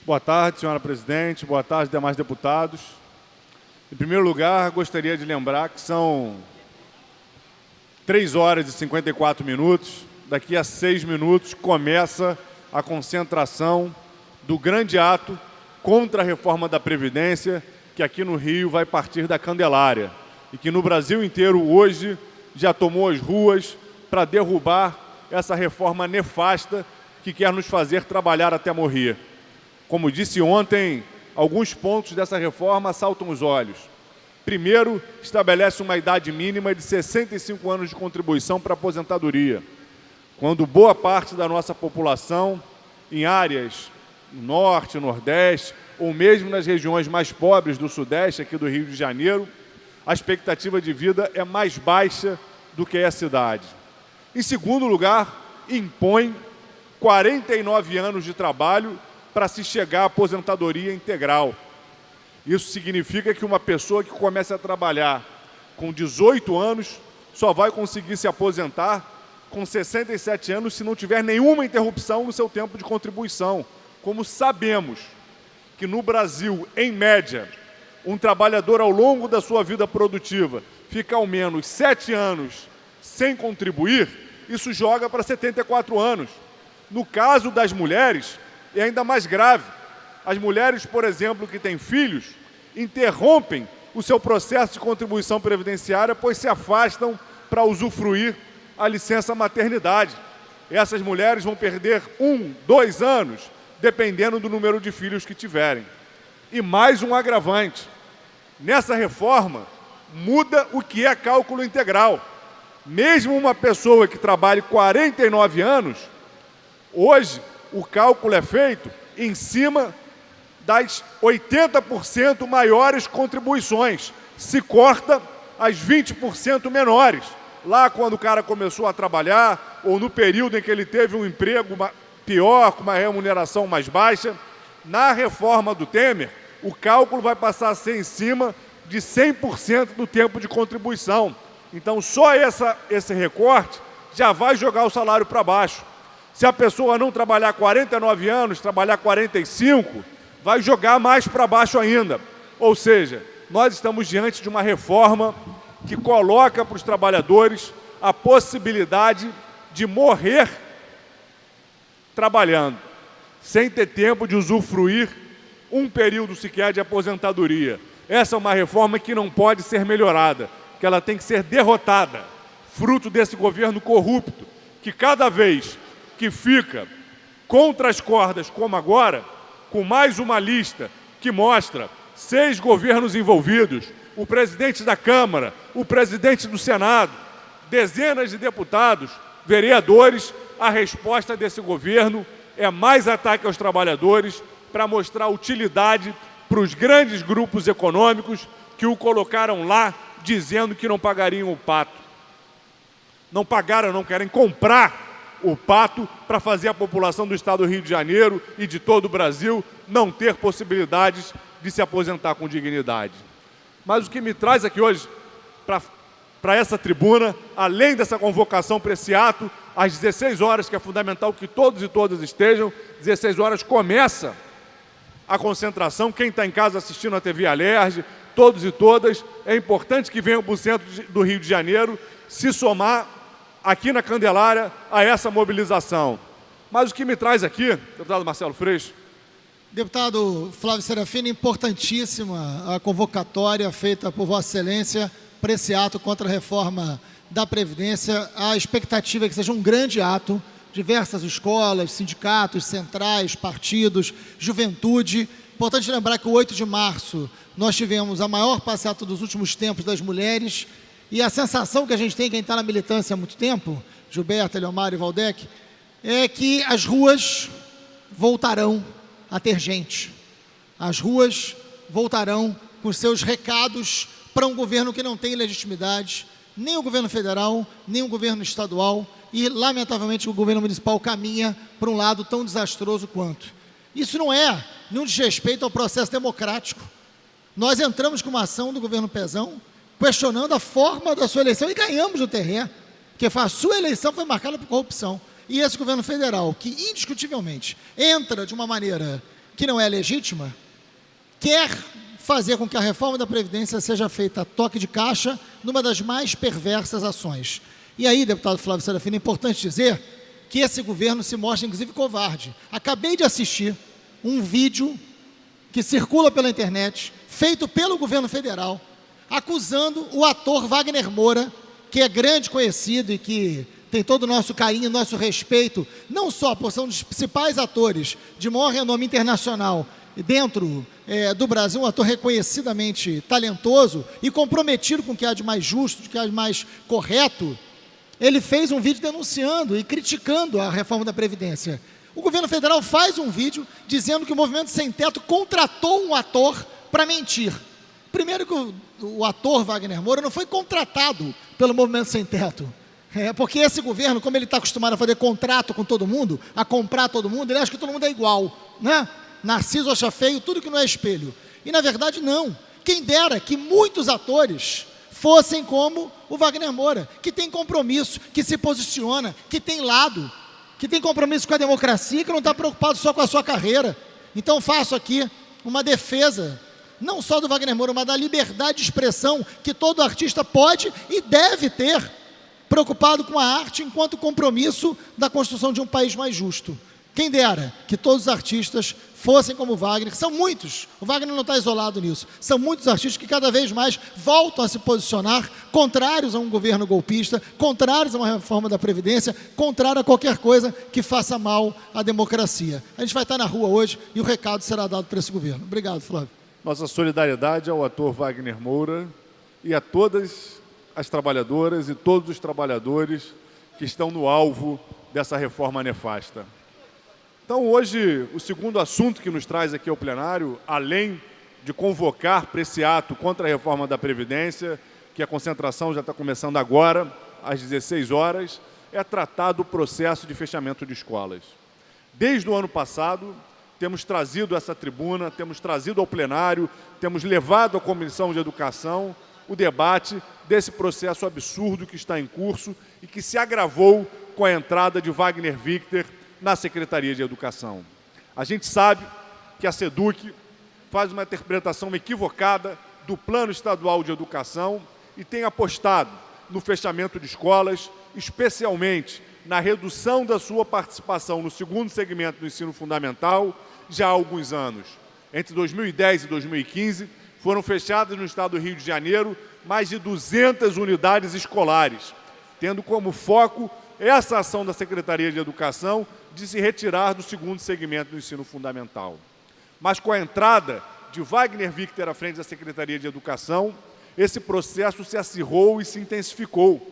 Boa tarde, senhora presidente. Boa tarde, demais deputados. Em primeiro lugar, gostaria de lembrar que são 3 horas e 54 minutos. Daqui a 6 minutos começa a concentração do grande ato contra a reforma da Previdência, que aqui no Rio vai partir da Candelária e que no Brasil inteiro hoje já tomou as ruas para derrubar essa reforma nefasta que quer nos fazer trabalhar até morrer. Como disse ontem, alguns pontos dessa reforma saltam os olhos. Primeiro, estabelece uma idade mínima de 65 anos de contribuição para a aposentadoria, quando boa parte da nossa população, em áreas no Norte, Nordeste, ou mesmo nas regiões mais pobres do Sudeste, aqui do Rio de Janeiro, a expectativa de vida é mais baixa do que a cidade. Em segundo lugar, impõe 49 anos de trabalho para se chegar à aposentadoria integral. Isso significa que uma pessoa que começa a trabalhar com 18 anos só vai conseguir se aposentar com 67 anos se não tiver nenhuma interrupção no seu tempo de contribuição. Como sabemos que no Brasil, em média, um trabalhador ao longo da sua vida produtiva fica ao menos 7 anos sem contribuir, isso joga para 74 anos. No caso das mulheres, é ainda mais grave. As mulheres, por exemplo, que têm filhos, interrompem o seu processo de contribuição previdenciária, pois se afastam para usufruir a licença maternidade. Essas mulheres vão perder 1, 2 anos, dependendo do número de filhos que tiverem. E mais um agravante. Nessa reforma, muda o que é cálculo integral. Mesmo uma pessoa que trabalhe 49 anos, hoje, o cálculo é feito em cima das 80% maiores contribuições. Se corta as 20% menores. Lá quando o cara começou a trabalhar, ou no período em que ele teve um emprego pior, com uma remuneração mais baixa, na reforma do Temer, o cálculo vai passar a ser em cima de 100% do tempo de contribuição. Então, só esse recorte já vai jogar o salário para baixo. Se a pessoa não trabalhar 49 anos, trabalhar 45, vai jogar mais para baixo ainda. Ou seja, nós estamos diante de uma reforma que coloca para os trabalhadores a possibilidade de morrer trabalhando, sem ter tempo de usufruir um período sequer de aposentadoria. Essa é uma reforma que não pode ser melhorada, que ela tem que ser derrotada, fruto desse governo corrupto, que cada vez que fica contra as cordas, como agora, com mais uma lista que mostra 6 governos envolvidos, o presidente da Câmara, o presidente do Senado, dezenas de deputados, vereadores, a resposta desse governo é mais ataque aos trabalhadores para mostrar utilidade para os grandes grupos econômicos que o colocaram lá dizendo que não pagariam o pato. Não pagaram, não querem comprar o pato para fazer a população do estado do Rio de Janeiro e de todo o Brasil não ter possibilidades de se aposentar com dignidade. Mas o que me traz aqui hoje para essa tribuna, além dessa convocação para esse ato, às 16 horas, que é fundamental que todos e todas estejam, 16 horas começa a concentração. Quem está em casa assistindo a TV Alerj, todos e todas, é importante que venham para o centro do Rio de Janeiro se somar aqui na Candelária a essa mobilização. Mas o que me traz aqui, deputado Marcelo Freixo. Deputado Flávio Serafini, importantíssima a convocatória feita por Vossa Excelência para esse ato contra a reforma da Previdência. A expectativa é que seja um grande ato, diversas escolas, sindicatos, centrais, partidos, juventude. Importante lembrar que o 8 de março nós tivemos a maior passeata dos últimos tempos das mulheres, e a sensação que a gente tem, quem está na militância há muito tempo, Gilberto, Eliomar e Valdec, é que as ruas voltarão a ter gente. As ruas voltarão com seus recados para um governo que não tem legitimidade, nem o governo federal, nem o governo estadual, e, lamentavelmente, o governo municipal caminha para um lado tão desastroso quanto. Isso não é nenhum desrespeito ao processo democrático. Nós entramos com uma ação do governo Pezão, questionando a forma da sua eleição, e ganhamos o TRE, que a sua eleição foi marcada por corrupção. E esse governo federal, que indiscutivelmente entra de uma maneira que não é legítima, quer fazer com que a reforma da Previdência seja feita a toque de caixa numa das mais perversas ações. E aí, deputado Flávio Serafini, é importante dizer que esse governo se mostra, inclusive, covarde. Acabei de assistir um vídeo que circula pela internet, feito pelo governo federal, acusando o ator Wagner Moura, que é grande conhecido e que tem todo o nosso carinho, nosso respeito, não só por ser um dos principais atores de maior renome internacional dentro do Brasil, um ator reconhecidamente talentoso e comprometido com o que há de mais justo, com o que há de mais correto. Ele fez um vídeo denunciando e criticando a reforma da Previdência. O governo federal faz um vídeo dizendo que o Movimento Sem Teto contratou um ator para mentir. Primeiro que o ator Wagner Moura não foi contratado pelo Movimento Sem Teto. Porque esse governo, como ele está acostumado a fazer contrato com todo mundo, a comprar todo mundo, ele acha que todo mundo é igual, né? Narciso acha feio tudo que não é espelho. E, na verdade, não. Quem dera que muitos atores fossem como o Wagner Moura, que tem compromisso, que se posiciona, que tem lado, que tem compromisso com a democracia, que não está preocupado só com a sua carreira. Então, faço aqui uma defesa, não só do Wagner Moura, mas da liberdade de expressão que todo artista pode e deve ter, preocupado com a arte enquanto compromisso da construção de um país mais justo. Quem dera que todos os artistas fossem como o Wagner, que são muitos, o Wagner não está isolado nisso, são muitos artistas que cada vez mais voltam a se posicionar contrários a um governo golpista, contrários a uma reforma da Previdência, contrário a qualquer coisa que faça mal à democracia. A gente vai estar na rua hoje e o recado será dado para esse governo. Obrigado, Flávio. Nossa solidariedade ao ator Wagner Moura e a todas as trabalhadoras e todos os trabalhadores que estão no alvo dessa reforma nefasta. Então, hoje, o segundo assunto que nos traz aqui ao plenário, além de convocar para esse ato contra a reforma da Previdência, que a concentração já está começando agora, às 16 horas, é tratar do processo de fechamento de escolas. Desde o ano passado, temos trazido essa tribuna, temos trazido ao plenário, temos levado à Comissão de Educação o debate desse processo absurdo que está em curso e que se agravou com a entrada de Wagner Victer na Secretaria de Educação. A gente sabe que a SEDUC faz uma interpretação equivocada do Plano Estadual de Educação e tem apostado no fechamento de escolas, especialmente na redução da sua participação no segundo segmento do ensino fundamental já há alguns anos. Entre 2010 e 2015, foram fechadas no estado do Rio de Janeiro mais de 200 unidades escolares, tendo como foco essa ação da Secretaria de Educação de se retirar do segundo segmento do ensino fundamental. Mas com a entrada de Wagner Victer à frente da Secretaria de Educação, esse processo se acirrou e se intensificou,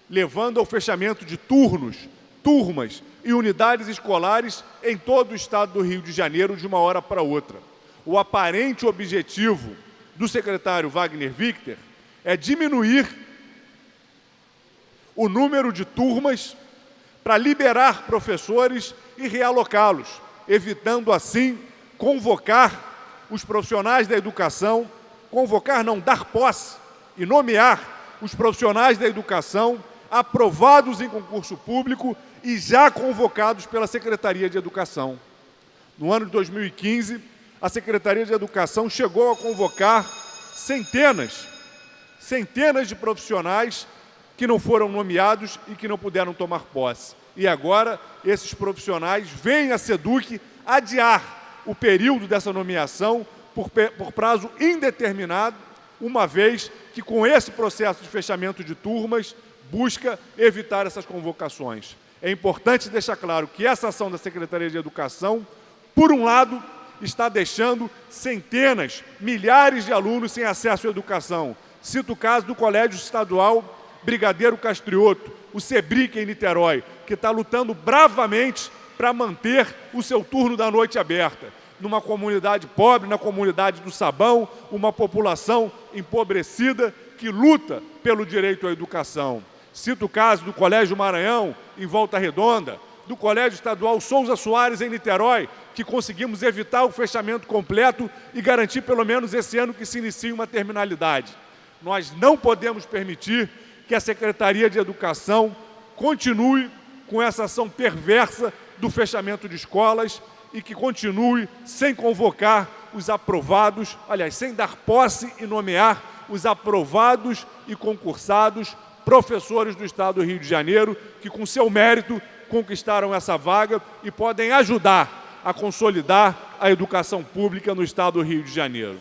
levando ao fechamento de turmas e unidades escolares em todo o estado do Rio de Janeiro de uma hora para outra. O aparente objetivo do secretário Wagner Victer é diminuir o número de turmas para liberar professores e realocá-los, evitando assim convocar os profissionais da educação, dar posse e nomear os profissionais da educação aprovados em concurso público e já convocados pela Secretaria de Educação. No ano de 2015, a Secretaria de Educação chegou a convocar centenas de profissionais que não foram nomeados e que não puderam tomar posse. E agora, esses profissionais veem a SEDUC adiar o período dessa nomeação por prazo indeterminado, uma vez que, com esse processo de fechamento de turmas, busca evitar essas convocações. É importante deixar claro que essa ação da Secretaria de Educação, por um lado, está deixando centenas, milhares de alunos sem acesso à educação. Cito o caso do Colégio Estadual Brigadeiro Castrioto, o SEBRIC em Niterói, que está lutando bravamente para manter o seu turno da noite aberta. Numa comunidade pobre, na comunidade do Sabão, uma população empobrecida que luta pelo direito à educação. Cito o caso do Colégio Maranhão, em Volta Redonda, do Colégio Estadual Souza Soares, em Niterói, que conseguimos evitar o fechamento completo e garantir, pelo menos esse ano, que se inicie uma terminalidade. Nós não podemos permitir que a Secretaria de Educação continue com essa ação perversa do fechamento de escolas e que continue sem convocar os aprovados, aliás, sem dar posse e nomear os aprovados e concursados professores do Estado do Rio de Janeiro, que com seu mérito conquistaram essa vaga e podem ajudar a consolidar a educação pública no Estado do Rio de Janeiro.